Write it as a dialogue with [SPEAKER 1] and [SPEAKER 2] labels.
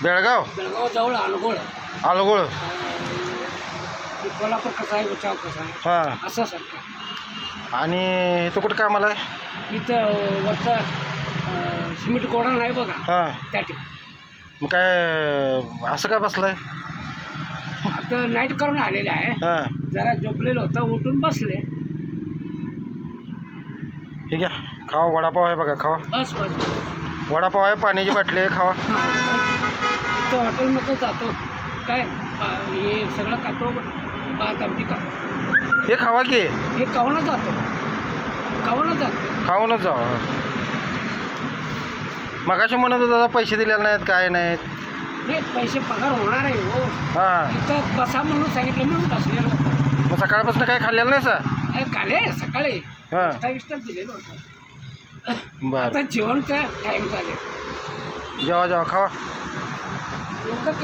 [SPEAKER 1] बेळगाव
[SPEAKER 2] जवळ अलगोळ
[SPEAKER 1] अलगोळ.
[SPEAKER 2] कोल्हापूर कसा आहे बचाव कसा आहे
[SPEAKER 1] हां.
[SPEAKER 2] असं सारखं.
[SPEAKER 1] आणि इथं कुठं कामाला आहे?
[SPEAKER 2] इथं वरचा सिमेंट गोडा नाही बघा
[SPEAKER 1] हां.
[SPEAKER 2] त्या ठिकाणी.
[SPEAKER 1] मग काय असं काय बसलाय?
[SPEAKER 2] आता नाईट करून आलेले आहे.
[SPEAKER 1] हां.
[SPEAKER 2] जरा झोपलेलं होतं उठून बसले.
[SPEAKER 1] ठीक आहे, खावा. वडापाव आहे बघा, खावा.
[SPEAKER 2] बस बस.
[SPEAKER 1] वडापाव आहे, पाण्याची बाटली आहे, खावा.
[SPEAKER 2] इथं हॉटेलमध्ये जातो काय हे सगळं खातो भात आमटी का
[SPEAKER 1] हे खावा की.
[SPEAKER 2] हे खाऊनच जातो
[SPEAKER 1] खाऊनच जावा. मगाशी म्हणत होता दादा पैसे दिलेले नाहीत, काय नाहीत.
[SPEAKER 2] हे पैसे पगार होणार आहे हो.
[SPEAKER 1] हां.
[SPEAKER 2] इथं बसा म्हणून सांगितलं म्हणून बसलेलो होतो.
[SPEAKER 1] मग सकाळपासून काय खाल्लेलं नाही सर?
[SPEAKER 2] काले सकाळी
[SPEAKER 1] हां.
[SPEAKER 2] नाश्ता दिलेलं होतं.
[SPEAKER 1] बरं,
[SPEAKER 2] आता जेवणचा टाईम झाले.
[SPEAKER 1] जेवा जेवा, खावा.
[SPEAKER 2] लोक